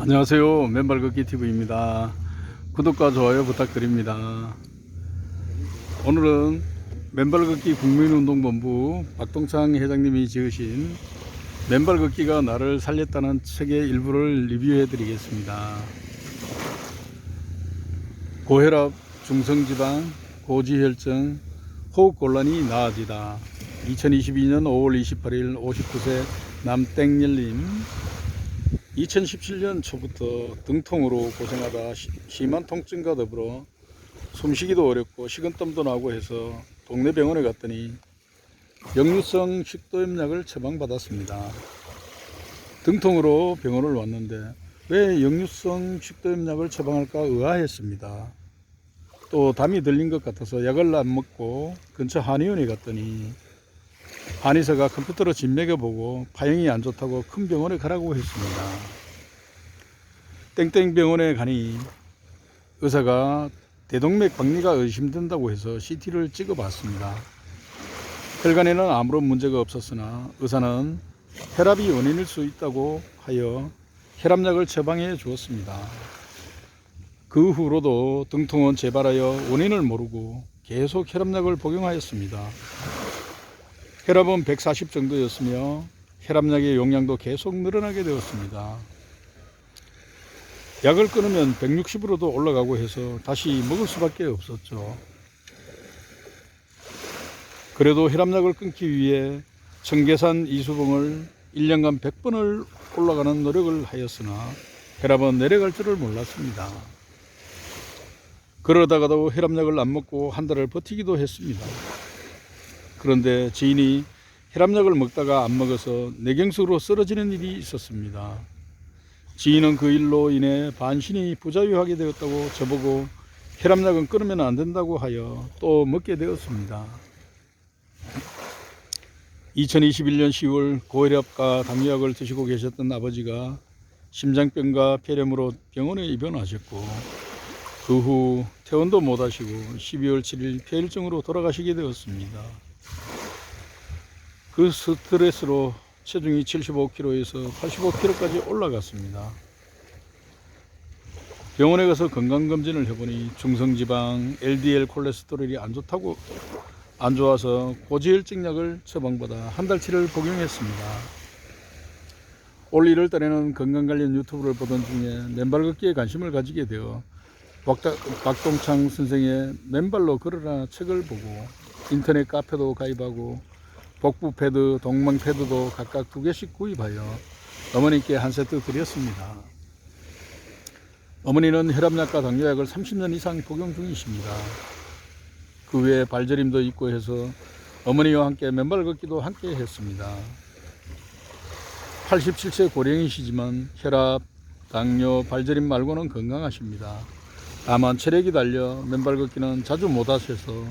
안녕하세요. 맨발 걷기 TV입니다. 구독과 좋아요 부탁드립니다. 오늘은 맨발 걷기 국민운동본부 박동창 회장님이 지으신 맨발 걷기가 나를 살렸다는 책의 일부를 리뷰해 드리겠습니다. 고혈압, 중성지방, 고지혈증, 호흡곤란이 나아지다. 2022년 5월 28일 59세 남땡열님. 2017년 초부터 등통으로 고생하다 심한 통증과 더불어 숨쉬기도 어렵고 식은땀도 나고 해서 동네 병원에 갔더니 역류성 식도염약을 처방받았습니다. 등통으로 병원을 왔는데 왜 역류성 식도염약을 처방할까 의아했습니다. 또 담이 들린 것 같아서 약을 안 먹고 근처 한의원에 갔더니 한의사가 컴퓨터로 집 매겨보고 파형이 안 좋다고 큰 병원에 가라고 했습니다. 땡땡 병원에 가니 의사가 대동맥 박리가 의심된다고 해서 CT를 찍어봤습니다. 혈관에는 아무런 문제가 없었으나 의사는 혈압이 원인일 수 있다고 하여 혈압약을 처방해 주었습니다. 그 후로도 등통은 재발하여 원인을 모르고 계속 혈압약을 복용하였습니다. 혈압은 140 정도였으며 혈압약의 용량도 계속 늘어나게 되었습니다. 약을 끊으면 160으로도 올라가고 해서 다시 먹을 수밖에 없었죠. 그래도 혈압약을 끊기 위해 청계산 이수봉을 1년간 100번을 올라가는 노력을 하였으나 혈압은 내려갈 줄을 몰랐습니다. 그러다가도 혈압약을 안 먹고 한 달을 버티기도 했습니다. 그런데 지인이 혈압약을 먹다가 안 먹어서 뇌경색으로 쓰러지는 일이 있었습니다. 지인은 그 일로 인해 반신이 부자유하게 되었다고 저보고 혈압약은 끊으면 안 된다고 하여 또 먹게 되었습니다. 2021년 10월 고혈압과 당뇨약을 드시고 계셨던 아버지가 심장병과 폐렴으로 병원에 입원하셨고 그 후 퇴원도 못하시고 12월 7일 폐혈증으로 돌아가시게 되었습니다. 그 스트레스로 체중이 75kg에서 85kg까지 올라갔습니다. 병원에 가서 건강검진을 해보니 중성지방, LDL 콜레스테롤이 안 좋아서 고지혈증약을 처방받아 한 달치를 복용했습니다. 올 1월 달에는 건강 관련 유튜브를 보던 중에 맨발 걷기에 관심을 가지게 되어 박동창 선생의 맨발로 걸어라 책을 보고 인터넷 카페도 가입하고 복부 패드, 동망 패드도 각각 2개씩 구입하여 어머니께 한 세트 드렸습니다. 어머니는 혈압약과 당뇨약을 30년 이상 복용 중이십니다. 그 외에 발저림도 있고 해서 어머니와 함께 맨발 걷기도 함께 했습니다. 87세 고령이시지만 혈압, 당뇨, 발저림 말고는 건강하십니다. 다만 체력이 달려 맨발 걷기는 자주 못 하셔서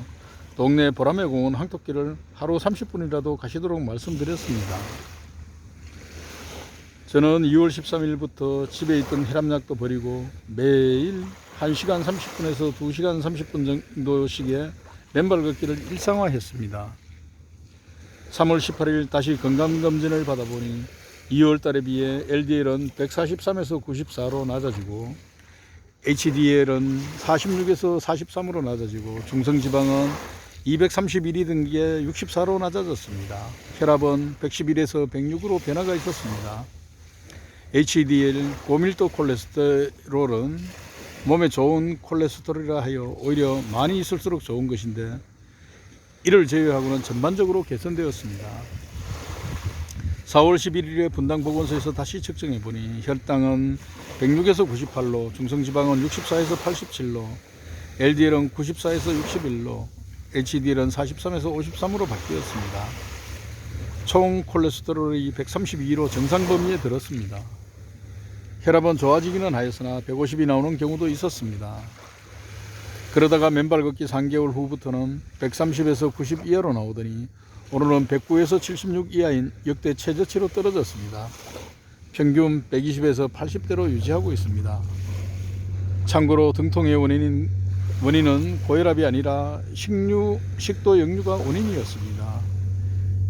동네 보라매 공원 항토길을 하루 30분이라도 가시도록 말씀드렸습니다. 저는 2월 13일부터 집에 있던 혈압약도 버리고 매일 1시간 30분에서 2시간 30분 정도씩의 맨발 걷기를 일상화했습니다. 3월 18일 다시 건강검진을 받아보니 2월 달에 비해 LDL은 143에서 94로 낮아지고 HDL은 46에서 43으로 낮아지고 중성지방은 231이던 게 64로 낮아졌습니다. 혈압은 111에서 106으로 변화가 있었습니다. HDL, 고밀도 콜레스테롤은 몸에 좋은 콜레스테롤이라 하여 오히려 많이 있을수록 좋은 것인데 이를 제외하고는 전반적으로 개선되었습니다. 4월 11일에 분당보건소에서 다시 측정해보니 혈당은 106에서 98로, 중성지방은 64에서 87로, LDL은 94에서 61로, HDL은 43에서 53으로 바뀌었습니다. 총 콜레스테롤이 132로 정상 범위에 들었습니다. 혈압은 좋아지기는 하였으나 150이 나오는 경우도 있었습니다. 그러다가 맨발 걷기 3개월 후부터는 130에서 90 이하로 나오더니 오늘은 109에서 76 이하인 역대 최저치로 떨어졌습니다. 평균 120에서 80대로 유지하고 있습니다. 참고로 등통의 원인은 고혈압이 아니라 식도 역류가 원인이었습니다.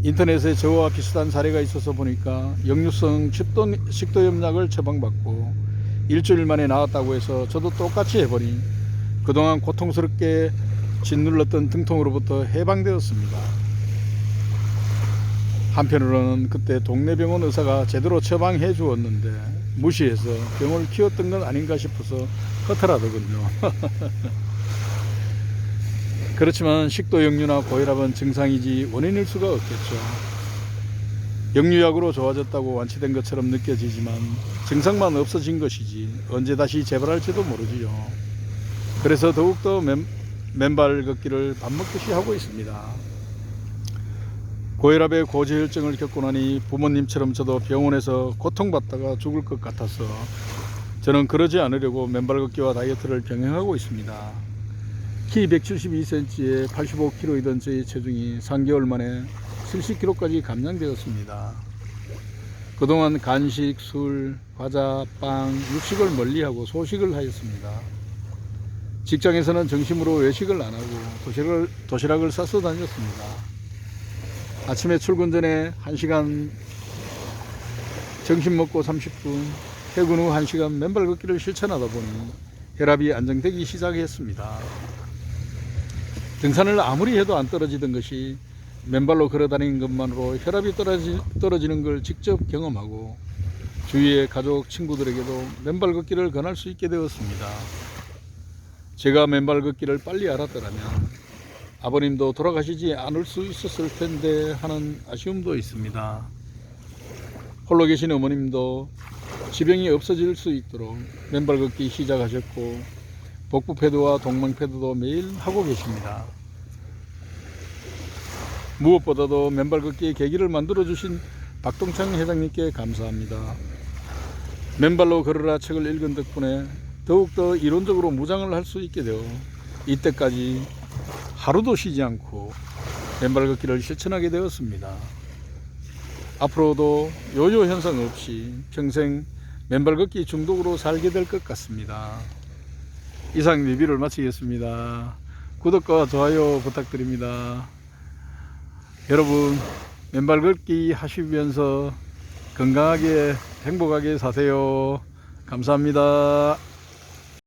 인터넷에 저와 비슷한 사례가 있어서 보니까 역류성 식도염약을 처방받고 일주일 만에 나았다고 해서 저도 똑같이 해보니 그동안 고통스럽게 짓눌렀던 등통으로부터 해방되었습니다. 한편으로는 그때 동네 병원 의사가 제대로 처방해 주었는데 무시해서 병을 키웠던 건 아닌가 싶어서 허탈하더군요. 그렇지만 식도 역류나 고혈압은 증상이지 원인일 수가 없겠죠. 역류약으로 좋아졌다고 완치된 것처럼 느껴지지만 증상만 없어진 것이지 언제 다시 재발할지도 모르지요. 그래서 더욱더 맨발 걷기를 밥 먹듯이 하고 있습니다. 고혈압의 고지혈증을 겪고 나니 부모님처럼 저도 병원에서 고통받다가 죽을 것 같아서 저는 그러지 않으려고 맨발 걷기와 다이어트를 병행하고 있습니다. 키 172cm에 85kg이던 저의 체중이 3개월 만에 70kg까지 감량되었습니다. 그동안 간식, 술, 과자, 빵, 육식을 멀리하고 소식을 하였습니다. 직장에서는 정심으로 외식을 안 하고 도시락을 싸서 다녔습니다. 아침에 출근 전에 1시간 점심 먹고 30분, 퇴근 후 1시간 맨발 걷기를 실천하다 보니 혈압이 안정되기 시작했습니다. 등산을 아무리 해도 안 떨어지던 것이 맨발로 걸어다니는 것만으로 혈압이 떨어지는 걸 직접 경험하고 주위의 가족, 친구들에게도 맨발 걷기를 권할 수 있게 되었습니다. 제가 맨발 걷기를 빨리 알았더라면 아버님도 돌아가시지 않을 수 있었을 텐데 하는 아쉬움도 있습니다. 홀로 계신 어머님도 지병이 없어질 수 있도록 맨발 걷기 시작하셨고 복부 패드와 동망 패드도 매일 하고 계십니다. 무엇보다도 맨발 걷기의 계기를 만들어 주신 박동창 회장님께 감사합니다. 맨발로 걸으라 책을 읽은 덕분에 더욱더 이론적으로 무장을 할 수 있게 되어 이때까지 하루도 쉬지 않고 맨발 걷기를 실천하게 되었습니다. 앞으로도 요요 현상 없이 평생 맨발 걷기 중독으로 살게 될 것 같습니다. 이상 리뷰를 마치겠습니다. 구독과 좋아요 부탁드립니다. 여러분 맨발 걷기 하시면서 건강하게 행복하게 사세요. 감사합니다.